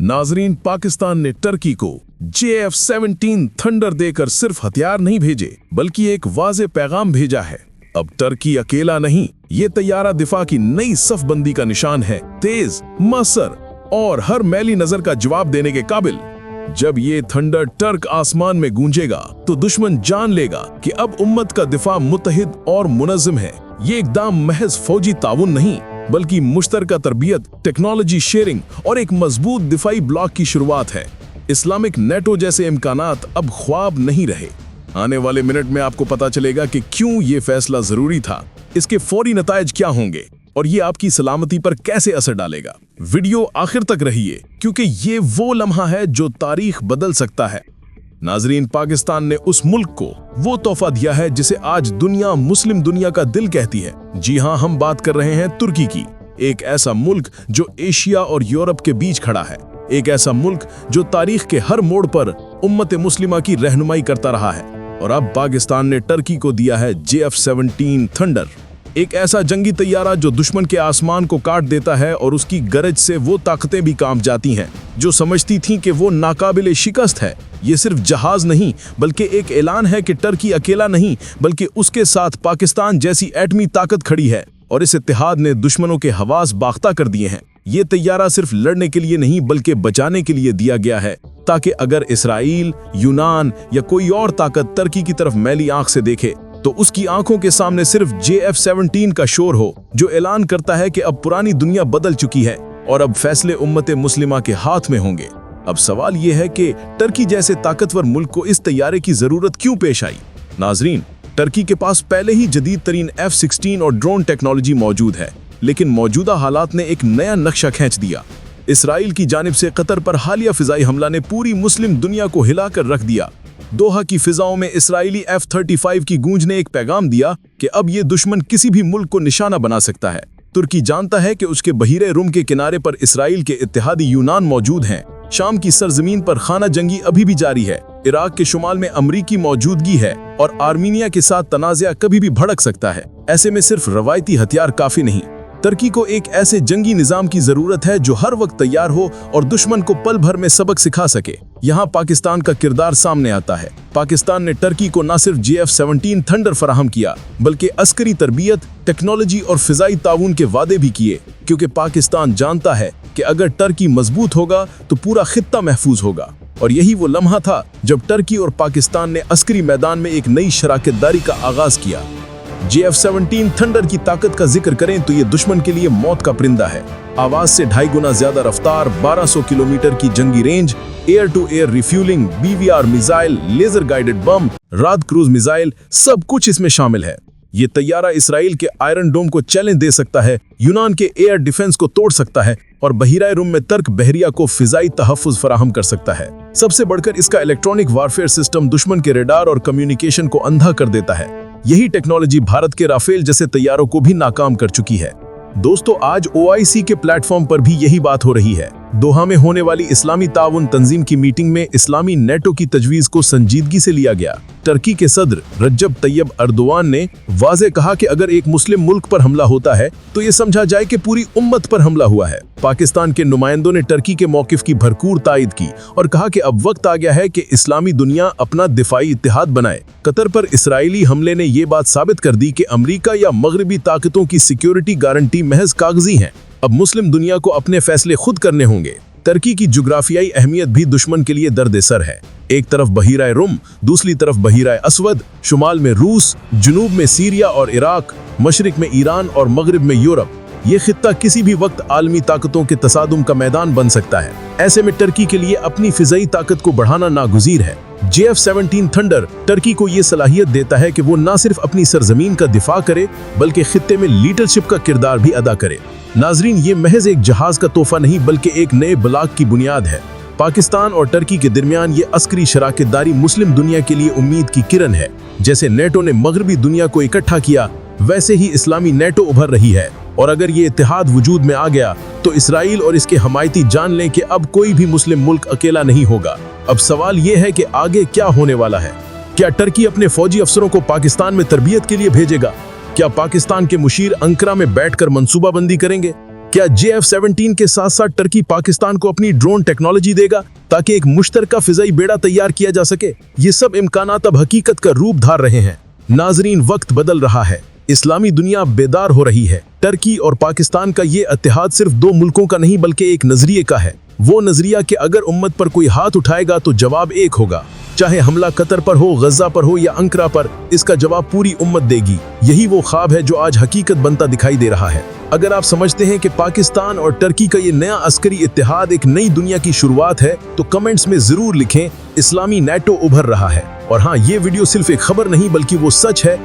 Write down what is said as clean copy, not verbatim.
नाजरीन, पाकिस्तान ने टर्की को JF-17 थंडर देकर सिर्फ हथियार नहीं भेजे बल्कि एक वाज़े पैगाम भेजा है। अब टर्की अकेला नहीं, ये तैयारा दिफा की नई सफबंदी का निशान है, तेज, मसर और हर मैली नजर का जवाब देने के काबिल। जब ये थंडर टर्क आसमान में गूंजेगा तो दुश्मन जान लेगा कि अब उम्मत का दिफा मुत्तहिद और मुनज़्ज़म है। ये इक़दाम महज फौजी ताउन नहीं बल्कि मुश्तरका तरबियत, टेक्नोलॉजी शेयरिंग और एक मजबूत दिफाई ब्लॉक की शुरुआत है। इस्लामिक नेटो जैसे इम्कानात अब ख्वाब नहीं रहे। आने वाले मिनट में आपको पता चलेगा कि क्यों ये फैसला जरूरी था, इसके फौरी नतायज क्या होंगे और ये आपकी सलामती पर कैसे असर डालेगा। वीडियो आखिर तक रहिए क्योंकि ये वो लम्हा है जो तारीख बदल सकता है। नाजरीन, पाकिस्तान ने उस मुल्क को वो तोहफा दिया है जिसे आज दुनिया, मुस्लिम दुनिया का दिल कहती है। जी हाँ, हम बात कर रहे हैं तुर्की की। एक ऐसा मुल्क जो एशिया और यूरोप के बीच खड़ा है, एक ऐसा मुल्क जो तारीख के हर मोड़ पर उम्मत मुस्लिमा की रहनुमाई करता रहा है। और अब पाकिस्तान ने टर्की को दिया है JF-17 थंडर, एक ऐसा जंगी तैयारा जो दुश्मन के आसमान को काट देता है और उसकी गरज से वो ताकतें भी कांप जाती हैं जो समझती थीं कि वो नाकाबिले शिकस्त है। ये सिर्फ जहाज नहीं बल्कि एक ऐलान है कि टर्की अकेला नहीं बल्कि उसके साथ पाकिस्तान जैसी एटमी ताकत खड़ी है और इस इत्तेहाद ने दुश्मनों के हवास बाख्ता कर दिए हैं। ये तैयारा सिर्फ लड़ने के लिए नहीं बल्कि बचाने के लिए दिया गया है, ताकि अगर इसराइल, यूनान या कोई और ताकत टर्की की तरफ मैली आंख से देखे तो उसकी आंखों के सामने सिर्फ JF-17 का शोर हो, जो ऐलान करता है कि अब पुरानी दुनिया बदल चुकी है और अब फैसले उम्मत मुस्लिमा के हाथ में होंगे। अब सवाल यह है कि टर्की जैसे ताकतवर मुल्क को इस तैयारे की जरूरत क्यों पेश आई। नाजरीन, टर्की के पास पहले ही जदीद तरीन F-16 और ड्रोन टेक्नोलॉजी मौजूद है, लेकिन मौजूदा हालात ने एक नया नक्शा खींच दिया। इसराइल की जानिब से कतर पर हालिया फिजाई हमला ने पूरी मुस्लिम दुनिया को हिलाकर रख दिया। दोहा की फिजाओं में इसराइली F-35 की गूंज ने एक पैगाम दिया कि अब ये दुश्मन किसी भी मुल्क को निशाना बना सकता है। तुर्की जानता है कि उसके बहीरे रुम के किनारे पर इसराइल के इत्तेहादी यूनान मौजूद हैं। शाम की सरजमीन पर खाना जंगी अभी भी जारी है। इराक के शुमाल में अमरीकी मौजूदगी है और आर्मीनिया के साथ तनाज़ा कभी भी भड़क सकता है। ऐसे में सिर्फ रवायती हथियार काफी नहीं, टर्की को एक ऐसे जंगी निजाम की जरूरत है जो हर वक्त तैयार हो और दुश्मन को पल भर में सबक सिखा सके। यहाँ पाकिस्तान का किरदार सामने आता है। पाकिस्तान ने टर्की को न सिर्फ JF-17 थंडर फराहम किया बल्कि अस्करी तरबियत, टेक्नोलॉजी और फिजाई ताउन के वादे भी किए, क्योंकि पाकिस्तान जानता है कि अगर टर्की मजबूत होगा तो पूरा खित्ता महफूज होगा। और यही वो लम्हा था जब टर्की और पाकिस्तान ने अस्करी मैदान में एक नई शराकतदारी का आगाज किया। JF-17 थंडर की ताकत का जिक्र करें तो ये दुश्मन के लिए मौत का परिंदा है। आवाज से 2.5 गुना ज्यादा रफ्तार, 1200 किलोमीटर की जंगी range, air to air refuelling, BVR missile, laser guided bomb, रात क्रूज मिसाइल, सब कुछ इसमें शामिल है। ये तैयारा इसराइल के आयरन डोम को चैलेंज दे सकता है, यूनान के एयर डिफेंस को तोड़ सकता है और बहिराए रूम में तर्क बहरिया को फिजाई तहफ्फुज फराहम कर सकता है। सबसे बढ़कर इसका इलेक्ट्रॉनिक वारफेयर सिस्टम दुश्मन के रेडार और कम्युनिकेशन को अंधा कर देता है। यही टेक्नोलॉजी भारत के राफेल जैसे तैयारों को भी नाकाम कर चुकी है। दोस्तों, आज OIC के प्लेटफॉर्म पर भी यही बात हो रही है। दोहा में होने वाली इस्लामी ताउन तंजीम की मीटिंग में इस्लामी नेटो की तजवीज को संजीदगी से लिया गया। टर्की के सदर रज्जब तैयब अर्दोआन ने वाज़े कहा कि अगर एक मुस्लिम मुल्क पर हमला होता है तो ये समझा जाए कि पूरी उम्मत पर हमला हुआ है। पाकिस्तान के नुमाइंदों ने टर्की के मौकिफ की भरपूर तायद की और कहा कि अब वक्त आ गया है कि इस्लामी दुनिया अपना दिफाई इत्तेहाद बनाए। कतर पर इसराइली हमले ने ये बात साबित कर दी कि अमरीका या मगरबी ताकतों की सिक्योरिटी गारंटी महज कागजी है। अब मुस्लिम दुनिया को अपने फैसले खुद करने होंगे। टर्की की जुग्राफियाई अहमियत भी दुश्मन के लिए दर्द-ए-सर है। एक तरफ बहीराए रुम, दूसरी तरफ बहीराए असवद, शुमाल में रूस, जुनूब में सीरिया और इराक, मशरिक में ईरान और मगरिब में यूरोप। ये खित्ता किसी भी वक्त आलमी ताकतों के तसादुम का मैदान बन सकता है। ऐसे में टर्की के लिए अपनी फिजाई ताकत को बढ़ाना नागुज़ीर है। JF-17 थंडर टर्की को ये सलाहियत देता है कि वो न सिर्फ अपनी सरजमीन का दिफा करे बल्कि खित्ते में लीडरशिप का किरदार भी अदा करे। नाजरीन, ये महज एक जहाज का तोहफा नहीं बल्कि एक नए ब्लॉक की बुनियाद है। पाकिस्तान और टर्की के दरमियान ये अस्करी शराकतदारी मुस्लिम दुनिया के लिए उम्मीद की किरण है। जैसे नेटो ने मगरबी दुनिया को इकट्ठा किया, वैसे ही इस्लामी नेटो उभर रही है। और अगर ये इत्तेहाद वजूद में आ गया तो इसराइल और इसके हमायती जान लें कि अब कोई भी मुस्लिम मुल्क अकेला नहीं होगा। अब सवाल ये है कि आगे क्या होने वाला है। क्या टर्की अपने फौजी अफसरों को पाकिस्तान में तरबियत के लिए भेजेगा? क्या पाकिस्तान के मुशीर अंकरा में बैठकर मंसूबाबंदी करेंगे? क्या JF-17 के साथ साथ टर्की पाकिस्तान को अपनी ड्रोन टेक्नोलॉजी देगा ताकि एक मुश्तरका फिजाई बेड़ा तैयार किया जा सके? ये सब इम्कानात अब हकीकत का रूप धार रहे हैं। नाजरीन, वक्त बदल रहा है, इस्लामी दुनिया बेदार हो रही है। टर्की और पाकिस्तान का ये इत्तेहाद सिर्फ दो मुल्कों का नहीं बल्कि एक नजरिए का है। वो नजरिया कि अगर उम्मत पर कोई हाथ उठाएगा तो जवाब एक होगा, चाहे हमला कतर पर हो, गजा पर हो या अंकरा पर, इसका जवाब पूरी उम्मत देगी। यही वो ख्वाब है जो आज हकीकत बनता दिखाई दे रहा है। अगर आप समझते हैं कि पाकिस्तान और टर्की का ये नया अस्करी इत्तेहाद एक नई दुनिया की शुरुआत है तो कमेंट्स में जरूर लिखें, इस्लामी नेटो उभर रहा है। और हाँ, ये वीडियो सिर्फ एक खबर नहीं बल्कि वो सच है